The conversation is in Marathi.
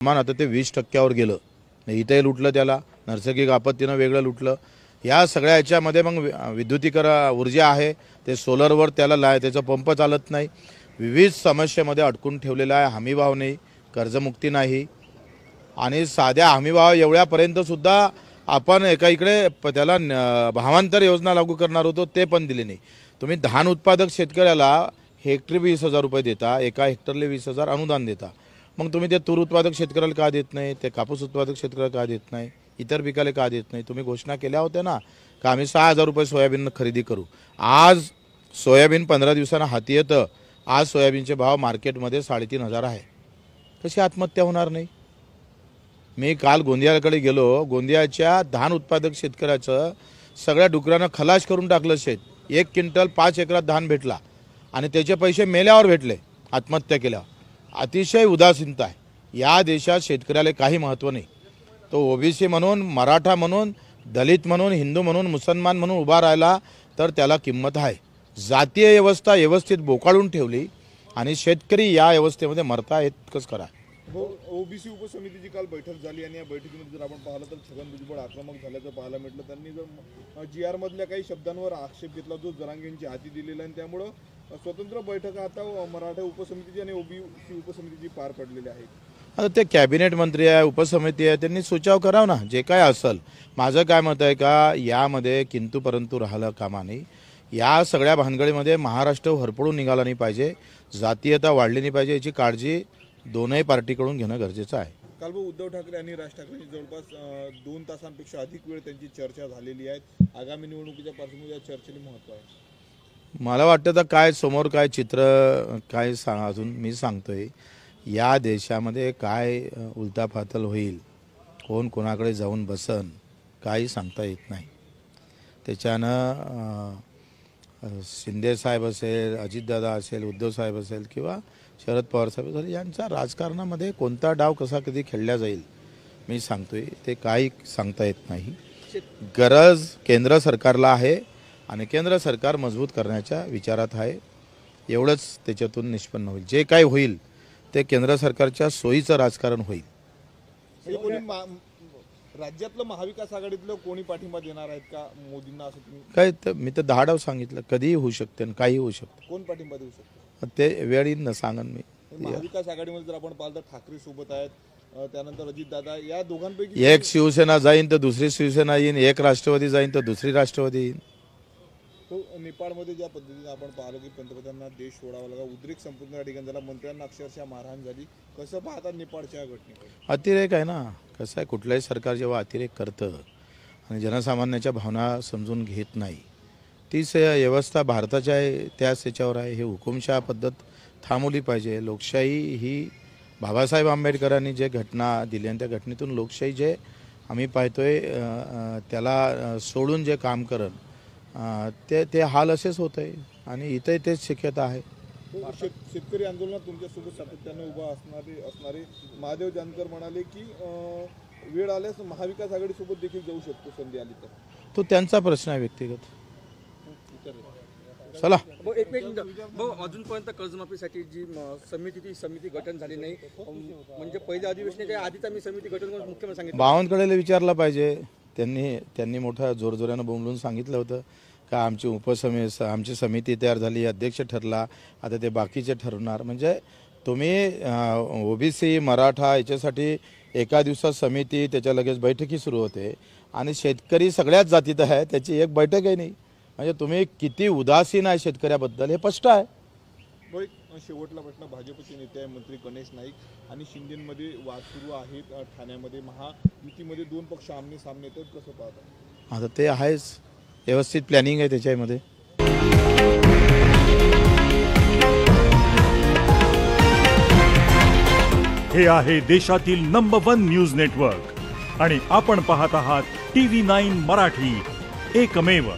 मान आता ते 20% गेलं. इथे लुटलं, त्याला नैसर्गिक आपत्तीनं वेगळं लुटलं. या सगळ्या याच्यामध्ये मग विद्युतीकरण ऊर्जा आहे ते सोलरवर त्याला त्याचा पंप चालत नाही. विविध समस्येमध्ये अडकून ठेवलेला आहे. हमीभाव नाही, कर्जमुक्ती नाही आणि साध्या हमीभाव एवढ्यापर्यंत सुद्धा आपण एका इकडे त्याला भावांतर योजना लागू करणार होतो, ते पण दिले नाही. तुम्ही धान उत्पादक शेतकऱ्याला हेक्टरी 20,000 रुपये देता, एका हेक्टरले 20,000 अनुदान देता. मग तुम्ही ते तूर उत्पादक शेतकऱ्याला का देत नाही, ते कापूस उत्पादक शेतकऱ्याला का देत नाही, इतर पिकाला का देत नाही? तुम्ही घोषणा केल्या होत्या ना का आम्ही 6,000 रुपये सोयाबीन खरेदी करू. आज सोयाबीन 15 दिवसांना हाती येतं. आज सोयाबीनचे भाव मार्केटमध्ये 3,500 आहे. कशी आत्महत्या होणार नाही? मी काल गोंदियाकडे गेलो. गोंदियाच्या धान उत्पादक शेतकऱ्याचं सगळ्या डुकरानं खलास करून टाकलं शेत. 1 क्विंटल 5 एकरात धान भेटला आणि त्याचे पैसे मेल्यावर भेटले, आत्महत्या केल्यावर. अतिशय उदासीनता आहे. या देशात शेतकऱ्याला काही महत्त्व नाही. तो ओबीसी म्हणून, मराठा म्हणून, दलित म्हणून, हिंदू म्हणून, मुसलमान म्हणून उभा राहिला तर त्याला किंमत आहे. जातीय व्यवस्था व्यवस्थित बोकाळून ठेवली आणि शेतकरी या व्यवस्थेमध्ये मरता इतकंच करा. ओबीसी उपसमितीची काल बैठक झाली आणि या बैठकीमध्ये जर आपण पाहिलं तर छगन भुजबळ आक्रमक झाल्याचं पाहायला मिळलं. त्यांनी जर GR मधल्या काही शब्दांवर आक्षेप घेतला जो जरांगेंची हाती दिलेला आणि त्यामुळं स्वतंत्र बैठका आता मराठा उपसमितीची आणि ओबीसी उपसमितीची पार पडलेली आहे. आता ते कॅबिनेट मंत्री आहे, उपसमिती आहे, त्यांनी सुचाव करावं ना जे काय असेल. माझं काय मत आहे का यामध्ये किंतु परंतु राहिलं कामा नाही. या सगळ्या भानगडीमध्ये महाराष्ट्र हरपळून निघाला नाही पाहिजे, जातीयता वाढली नाही पाहिजे, याची काळजी दोनही पार्टीकडून घेणं गरजेचं आहे. काल उद्धव ठाकरे आणि राज ठाकरेंची जवळपास 2 तासांपेक्षा अधिक वेळ त्यांची चर्चा झालेली आहे. आगामी निवडणुकीच्या पार्श्वभूमीवर या चर्चेला महत्त्व आहे. मला वाटतं तर काय समोर काय चित्र काय अजून मी सांगतोय. या देशामध्ये काय उलथापाथल होईल, कोण कोणाकडे जाऊन बसन, काही सांगता येत नाही. त्याच्यानं शिंदे साहेब असेल, अजितदादा असेल, उद्धव साहेब असेल किंवा शरद पवार साहेब असेल, यांच्या राजकारणामध्ये कोणता डाव कसा कधी खेळला जाईल मी सांगतोय ते काही सांगता येत नाही. गरज केंद्र सरकारला आहे आणि केंद्र सरकार मजबूत करण्याच्या विचारात आहे. एवढंच त्याच्यातून निष्पन्न होईल. जे काही होईल ते केंद्र सरकारच्या सोयीचं राजकारण होईल. राज्यातलं महाविकास आघाडीतलं कोणी पाठिंबा देणार आहेत का मोदींना असं तुम्ही काय तर मी तर 10 डाव सांगितलं. कधीही होऊ शकते आणि काही होऊ शकतं. कोण पाठिंबा देऊ शकतो ते वेळ येईल ना सांगन मी. महाविकास आघाडीमध्ये जर आपण पाहिलं तर ठाकरे सोबत आहेत, त्यानंतर अजितदादा, या दोघांपैकी एक शिवसेना जाईन तर दुसरी शिवसेना येईन, एक राष्ट्रवादी जाईन तर दुसरी राष्ट्रवादी येईन. तो नेपाळमध्ये ज्या पद्धतीने आपण पाहिलं की पंतप्रधानांना देश सोडावा लागला, उद्रेक संपूर्ण ठिकाणी झाला, मंत्र्यांना अक्षरशः मारहाण झाली. कसं पाहतात नेपाळच्या घटनेकडे? अतिरेक आहे ना. कसं आहे, कुठलंही सरकार जेव्हा अतिरेक करतं आणि जनसामान्याच्या भावना समजून घेत नाही, तीच व्यवस्था भारताच्या आहे त्याच याच्यावर आहे. हे हुकुमशाह पद्धत थांबवली पाहिजे. लोकशाही ही बाबासाहेब आंबेडकरांनी जे घटना दिली आणि त्या घटनेतून लोकशाही जे आम्ही पाहतोय त्याला सोडून जे काम करण ते हाल असेच होत आहे आणि इथे तेच शक्यता आहे. शेतकरी आंदोलनात तुमच्यासोबत सातत्याने उभा असणारे महादेव जानकर म्हणाले की वेळ आल्यास महाविकास आघाडीसोबत देखील जाऊ शकतो संधी आली तर. तो त्यांचा प्रश्न आहे व्यक्तिगत. चला एक मिनिट अजूनपर्यंत कर्जमाफीसाठी जी समिती गठन झाली नाही, म्हणजे पहिल्या अधिवेशनाच्या आधीच आम्ही समिती गठन करून मुख्यमंत्री सांगितलं. बावनकडेला विचारला पाहिजे. त्यांनी मोठ्या जोरजोरानं बोंबलून सांगितलं होतं का आमची समिती तयार झाली, अध्यक्ष ठरला, आता ते बाकीचे ठरवणार. म्हणजे तुम्ही ओबीसी मराठा याच्यासाठी एका दिवसात समिती, त्याच्या लगेच बैठकी सुरू होते आणि शेतकरी सगळ्याच जातीत आहे, त्याची एक बैठकही नाही. म्हणजे तुम्ही किती उदासीन आहे शेतकऱ्याबद्दल हे स्पष्ट आहे. शेवटला प्रश्न, भाजपचे नेते आहे मंत्री गणेश नाईक आणि शिंदेमध्ये वाद सुरू आहेत. ठाण्यामध्ये महायुतीमध्ये 2 पक्ष आमने सामने येतात, कसं पाहता? आता ते आहेच, व्यवस्थित प्लॅनिंग आहे त्याच्यामध्ये. हे आहे देशातील नंबर 1 न्यूज नेटवर्क आणि आपण पाहत आहात TV9 मराठी, एकमेव.